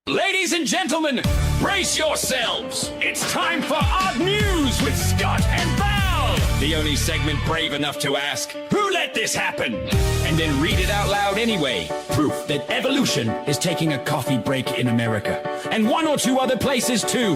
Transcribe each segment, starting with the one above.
Ladies and gentlemen, brace yourselves. It's time for Odd News with Scott and Val. The only segment brave enough to ask, who let this happen? And then read it out loud anyway. Proof that evolution is taking a coffee break in America. And one or two other places too.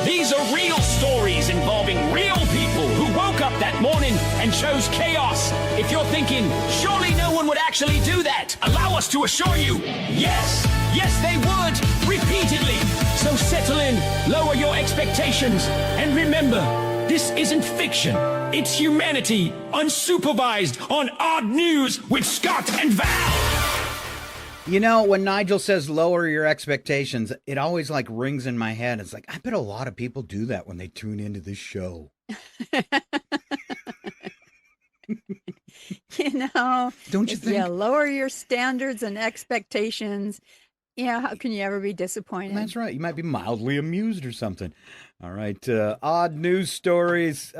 These are real stories involving real people who woke up that morning and chose chaos. If you're thinking, surely no one would actually do that, allow us to assure you, yes. Yes, they would, repeatedly. So settle in, lower your expectations, and remember, this isn't fiction. It's humanity, unsupervised, on Odd News with Scott and Val. You know, when Nigel says lower your expectations, it always like rings in my head. It's like, I bet a lot of people do that when they tune into this show. You know, don't you think? Yeah, lower your standards and expectations. Yeah, how can you ever be disappointed? That's right. You might be mildly amused or something. All right. Odd news stories.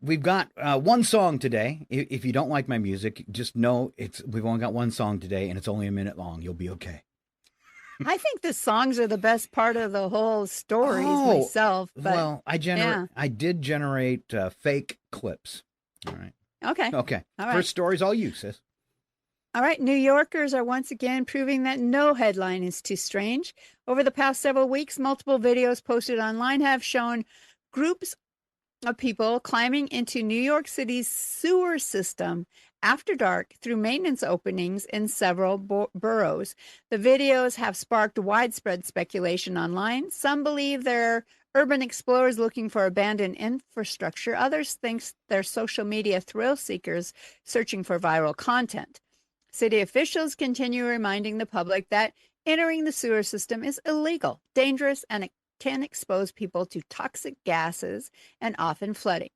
We've got one song today. If you don't like my music, just know we've only got one song today, and it's only a minute long. You'll be okay. I think the songs are the best part of the whole stories myself. But, well, I did generate fake clips. All right. Okay. All right. First stories, all you, sis. All right, New Yorkers are once again proving that no headline is too strange. Over the past several weeks, multiple videos posted online have shown groups of people climbing into New York City's sewer system after dark through maintenance openings in several boroughs. The videos have sparked widespread speculation online. Some believe they're urban explorers looking for abandoned infrastructure. Others think they're social media thrill seekers searching for viral content. City officials continue reminding the public that entering the sewer system is illegal, dangerous, and it can expose people to toxic gases and often flooding.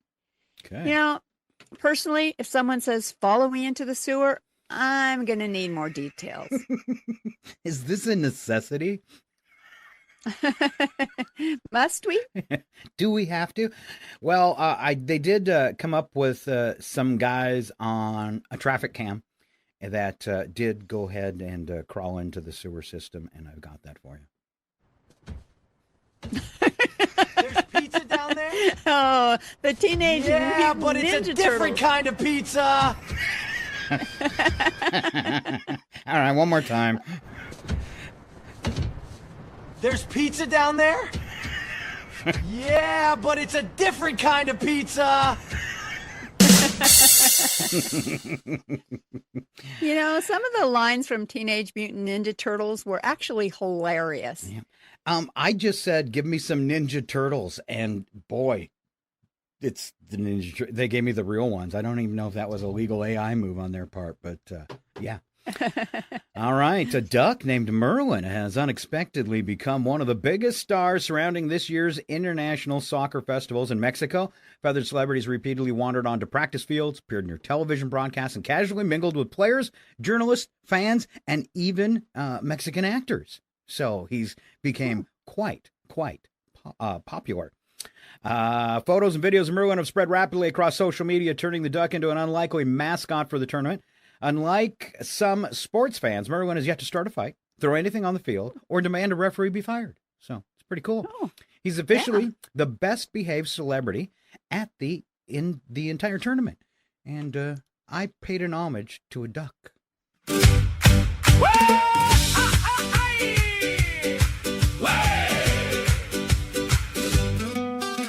Okay. You know, personally, if someone says, follow me into the sewer, I'm going to need more details. Is this a necessity? Must we? Do we have to? Well, they did come up with some guys on a traffic cam that did go ahead and crawl into the sewer system, and I've got that for you. There's pizza down there? Oh, the teenage Yeah, but it's Ninja a different kind of pizza. All right, one more time. There's pizza down there? Yeah, but it's a different kind of pizza. You know, some of the lines from Teenage Mutant Ninja Turtles were actually hilarious. Yeah. I just said, give me some Ninja Turtles, and boy, it's the Ninja. They gave me the real ones. I don't even know if that was a legal AI move on their part, but yeah. All right. A duck named Merlin has unexpectedly become one of the biggest stars surrounding this year's international soccer festivals in Mexico. Feathered celebrities repeatedly wandered onto practice fields, appeared near television broadcasts, and casually mingled with players, journalists, fans, and even Mexican actors. So he's became quite popular. Photos and videos of Merlin have spread rapidly across social media, turning the duck into an unlikely mascot for the tournament. Unlike some sports fans, Merlin has yet to start a fight, throw anything on the field, or demand a referee be fired. So it's pretty cool. Oh, he's officially the best behaved celebrity in the entire tournament. And I paid an homage to a duck.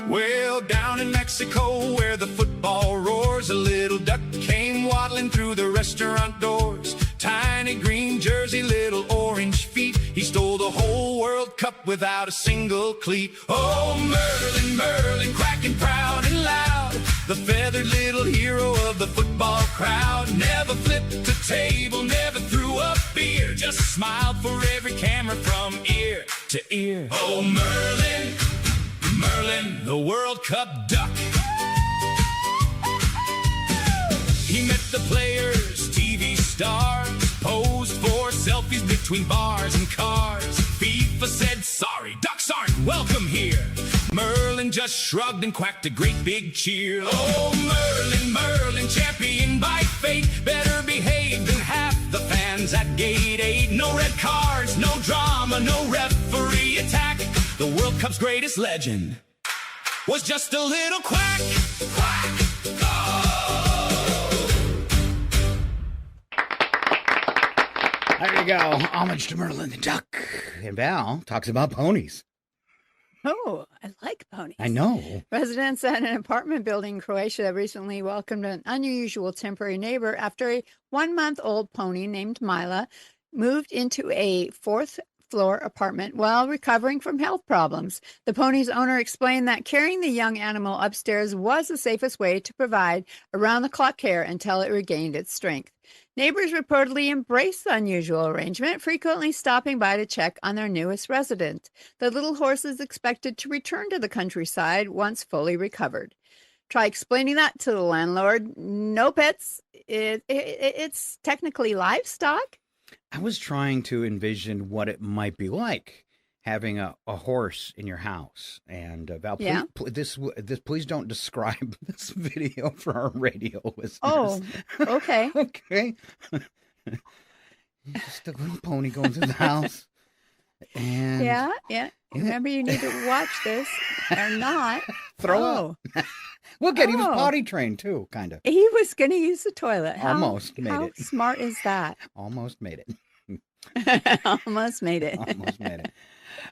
Well, down in Mexico where the football roars, a little duck came waddling through the restaurant doors. Tiny green jersey, little orange feet. He stole the whole World Cup without a single cleat. Oh, Merlin, Merlin, quacking proud and loud. The feathered little hero of the football crowd. Never flipped a table, never threw up beer. Just smiled for every camera from ear to ear. Oh, Merlin, Merlin, the World Cup duck. He met the players, TV stars, posed for selfies between bars and cars. FIFA said, sorry, ducks aren't welcome here. Merlin just shrugged and quacked a great big cheer. Oh, Merlin, Merlin, champion by fate, better behaved than half the fans fans at gate 8. No red cards, no drama, no referee attack. The World Cup's greatest legend was just a little quack, quack, There you go. Homage to Merlin the Duck. And Val talks about ponies. Oh, I like ponies. I know. Residents at an apartment building in Croatia recently welcomed an unusual temporary neighbor after a 1-month-old pony named Mila moved into a fourth-floor apartment while recovering from health problems. The pony's owner explained that carrying the young animal upstairs was the safest way to provide around-the-clock care until it regained its strength. Neighbors reportedly embraced the unusual arrangement, frequently stopping by to check on their newest resident. The little horse is expected to return to the countryside once fully recovered. Try explaining that to the landlord. No pets. It's technically livestock. I was trying to envision what it might be like having a horse in your house. And Val, please don't describe this video for our radio listeners. Oh, okay. Okay. Just a little pony going through the house. And Yeah. Remember, you need to watch this or not. Throw up. Well, good. He was potty trained too, kind of. He was going to use the toilet. Almost made how it. Smart is that? Almost made it. Almost made it. Almost made it.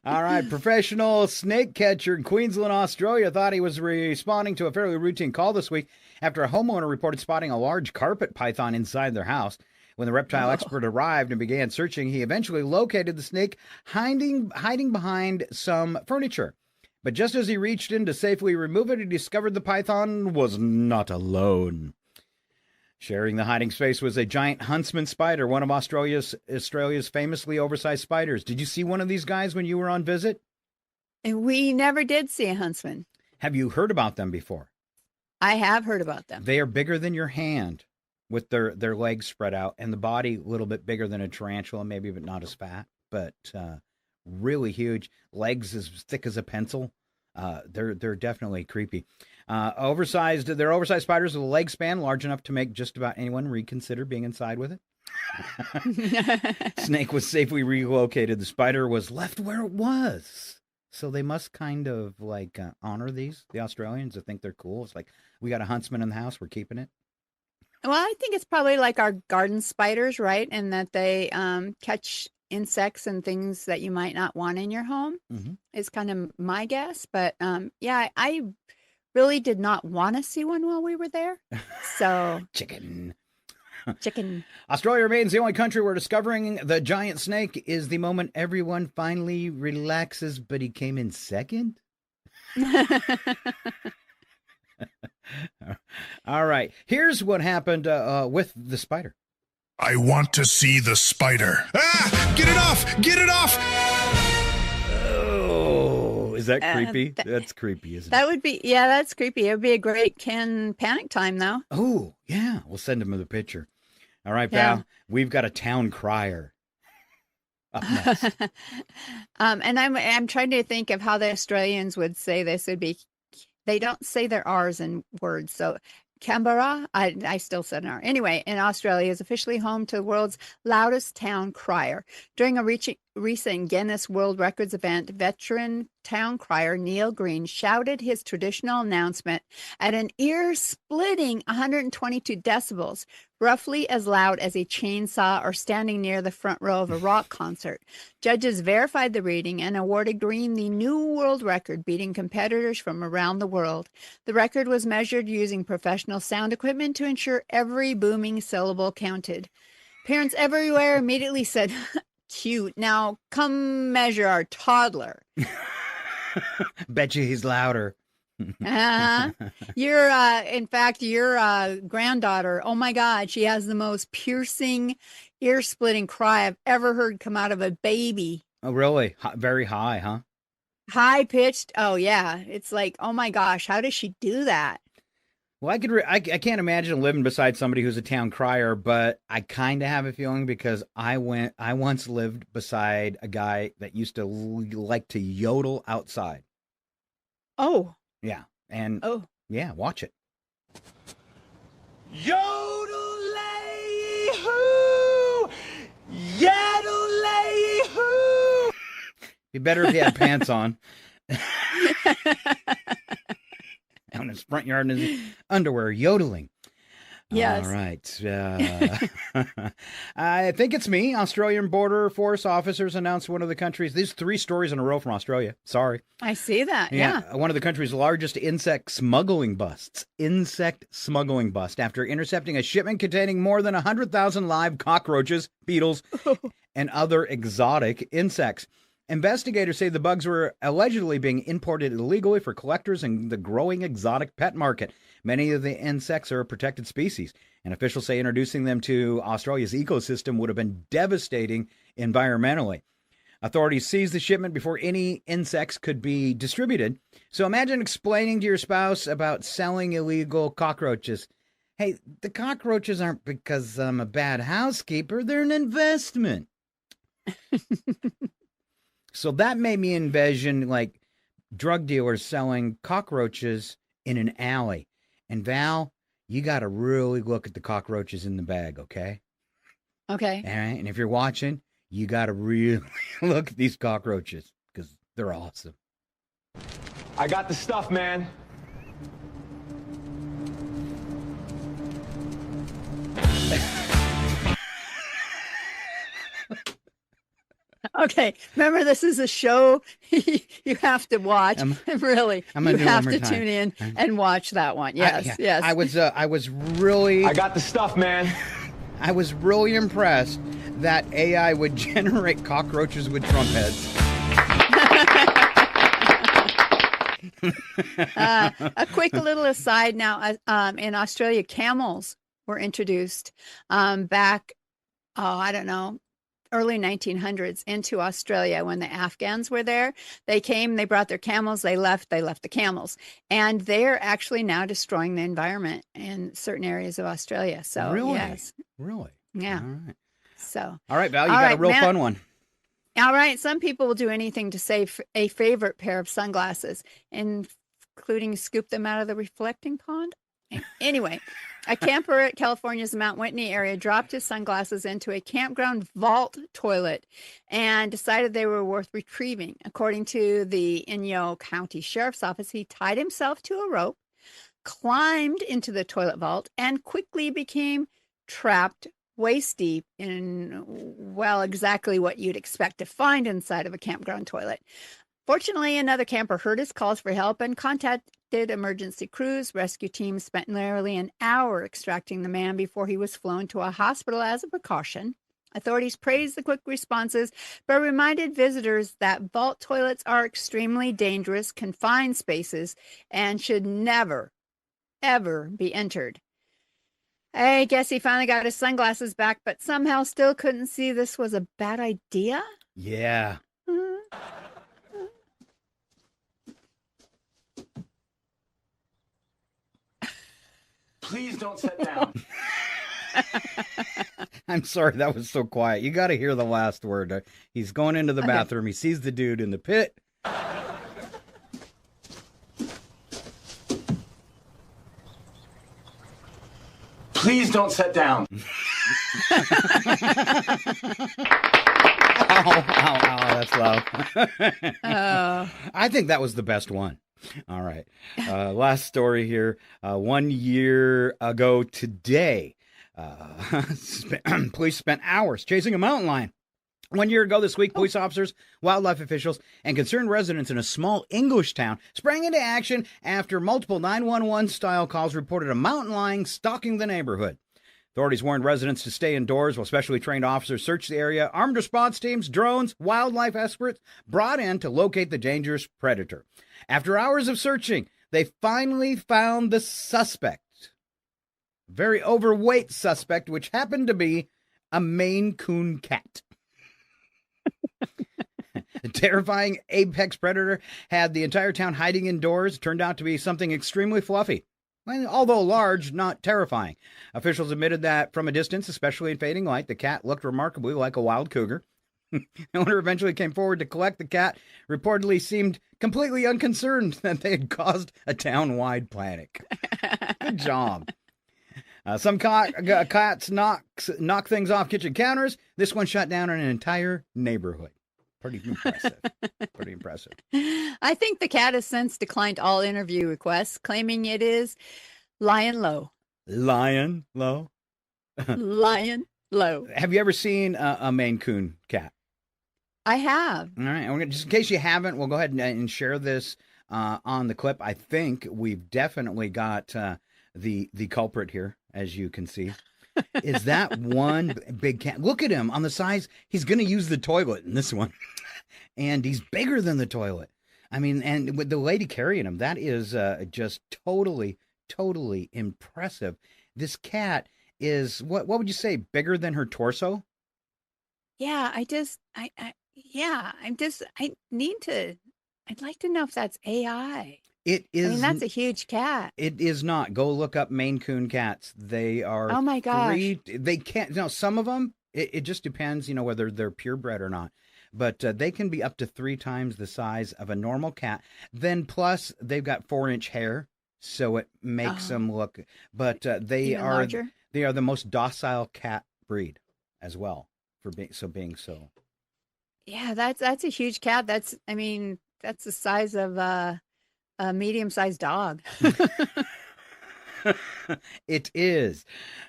All right. Professional snake catcher in Queensland, Australia, thought he was responding to a fairly routine call this week after a homeowner reported spotting a large carpet python inside their house. When the reptile expert arrived and began searching, he eventually located the snake hiding behind some furniture. But just as he reached in to safely remove it, he discovered the python was not alone. Sharing the hiding space was a giant huntsman spider, one of Australia's famously oversized spiders. Did you see one of these guys when you were on visit? And we never did see a huntsman. Have you heard about them before? I have heard about them. They are bigger than your hand with their legs spread out and the body a little bit bigger than a tarantula, maybe, but not as fat, but really huge. Legs as thick as a pencil. They're definitely creepy. They're oversized spiders with a leg span large enough to make just about anyone reconsider being inside with it. Snake was safely relocated. The spider was left where it was. So they must kind of like honor the Australians that think they're cool. It's like, we got a huntsman in the house, we're keeping it. Well, I think it's probably like our garden spiders, right? And that they catch insects and things that you might not want in your home is kind of my guess. But I really did not want to see one while we were there. So Chicken. Australia remains the only country where discovering the giant snake is the moment everyone finally relaxes, but he came in second. All right. Here's what happened with the spider. I want to see the spider. Ah! Get it off! Get it off! Oh, is that creepy? That's creepy, isn't it? That would be, that's creepy. It would be a great Ken panic time, though. Oh, yeah. We'll send him the picture. All right, pal. We've got a town crier up next. And I'm trying to think of how the Australians would say this. It'd be, they don't say their R's in words. So Canberra, I still said an R. Anyway, in Australia is officially home to the world's loudest town crier. During a recent Guinness World Records event, veteran town crier Neil Green shouted his traditional announcement at an ear-splitting 122 decibels, roughly as loud as a chainsaw or standing near the front row of a rock concert. Judges verified the reading and awarded Green the new world record, beating competitors from around the world. The record was measured using professional sound equipment to ensure every booming syllable counted. Parents everywhere immediately said, "Cute. Now come measure our toddler." Bet you he's louder. In fact, your granddaughter, oh my God, she has the most piercing, ear-splitting cry I've ever heard come out of a baby. Oh, really? Very high, huh? High-pitched. Oh, yeah. It's like, oh my gosh, how does she do that? Well, I can't imagine living beside somebody who's a town crier, but I kind of have a feeling because I once lived beside a guy that used to like to yodel outside. Oh. Yeah. And yeah, watch it. Yodelay-hoo! Yaddle-lay-hoo! Be better if he had pants on. Out in his front yard in his underwear, yodeling. Yes. All right. I think it's me. Australian Border Force officers announced one of the country's... These 3 stories in a row from Australia. Sorry. I see that. Yeah. One of the country's largest insect smuggling busts. Insect smuggling bust after intercepting a shipment containing more than 100,000 live cockroaches, beetles, and other exotic insects. Investigators say the bugs were allegedly being imported illegally for collectors in the growing exotic pet market. Many of the insects are a protected species, and officials say introducing them to Australia's ecosystem would have been devastating environmentally. Authorities seized the shipment before any insects could be distributed. So imagine explaining to your spouse about selling illegal cockroaches. Hey, the cockroaches aren't because I'm a bad housekeeper. They're an investment. So that made me envision like drug dealers selling cockroaches in an alley. And Val, you got to really look at the cockroaches in the bag, okay? Okay. All right. And if you're watching, you got to really look at these cockroaches because they're awesome. I got the stuff, man. Okay. Remember, this is a show you have to watch. Really, I'm you gonna do it have one to more time. tune in and watch that one. Yes, yes. I was really I got the stuff, man. I was really impressed that AI would generate cockroaches with Trump heads. A quick little aside now. In Australia, camels were introduced back, I don't know, early 1900s into Australia when the Afghans were there. They came, they brought their camels, they left the camels. And they're actually now destroying the environment in certain areas of Australia. So, Really? yes. Really? Yeah. All right. So, All right, Val, you All got right, a real Matt. fun one. all right. Some people will do anything to save a favorite pair of sunglasses, including scoop them out of the reflecting pond. Anyway, a camper at California's Mount Whitney area dropped his sunglasses into a campground vault toilet and decided they were worth retrieving. According to the Inyo County Sheriff's Office, he tied himself to a rope, climbed into the toilet vault, and quickly became trapped waist deep in, well, exactly what you'd expect to find inside of a campground toilet. Fortunately, another camper heard his calls for help and contacted emergency crews. Rescue teams spent nearly an hour extracting the man before he was flown to a hospital as a precaution. Authorities praised the quick responses, but reminded visitors that vault toilets are extremely dangerous, confined spaces and should never, ever be entered. I guess he finally got his sunglasses back, but somehow still couldn't see this was a bad idea. Yeah. Please don't sit down. I'm sorry, that was so quiet. You got to hear the last word. He's going into the Okay. bathroom. He sees the dude in the pit. Please don't sit down. Ow, that's loud. Oh. I think that was the best one. All right. Last story here. 1 year ago today, police spent hours chasing a mountain lion. 1 year ago this week, police officers, wildlife officials, and concerned residents in a small English town sprang into action after multiple 911-style calls reported a mountain lion stalking the neighborhood. Authorities warned residents to stay indoors while specially trained officers searched the area. Armed response teams, drones, wildlife experts brought in to locate the dangerous predator. After hours of searching, they finally found the suspect. Very overweight suspect, which happened to be a Maine Coon cat. The terrifying apex predator had the entire town hiding indoors. It turned out to be something extremely fluffy. Well, although large, not terrifying. Officials admitted that from a distance, especially in fading light, the cat looked remarkably like a wild cougar. The owner eventually came forward to collect the cat, reportedly seemed completely unconcerned that they had caused a town-wide panic. Good job. Some cats knock things off kitchen counters. This one shut down an entire neighborhood. Pretty impressive. Pretty impressive. I think the cat has since declined all interview requests, claiming it is lying low. Lion low. Lying low. Have you ever seen a Maine Coon cat? I have. All right. And just in case you haven't, we'll go ahead and share this on the clip. I think we've definitely got the culprit here, as you can see. Is that one big cat? Look at him on the size. He's going to use the toilet in this one. And he's bigger than the toilet. I mean, and with the lady carrying him, that is just totally impressive. This cat is, what would you say, bigger than her torso? Yeah, I'd like to know if that's AI. It is. I mean, that's a huge cat. It is not. Go look up Maine Coon cats. They are. Oh my gosh. They can't. No, some of them. It just depends, whether they're purebred or not. But they can be up to 3 times the size of a normal cat. Then plus they've got 4-inch hair, so it makes them look. But they Even are larger? They are the most docile cat breed as well for being so. Yeah, that's a huge cat. That's the size of a medium-sized dog. It is.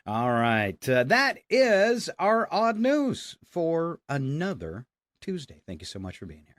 All right. That is our odd news for another Tuesday. Thank you so much for being here.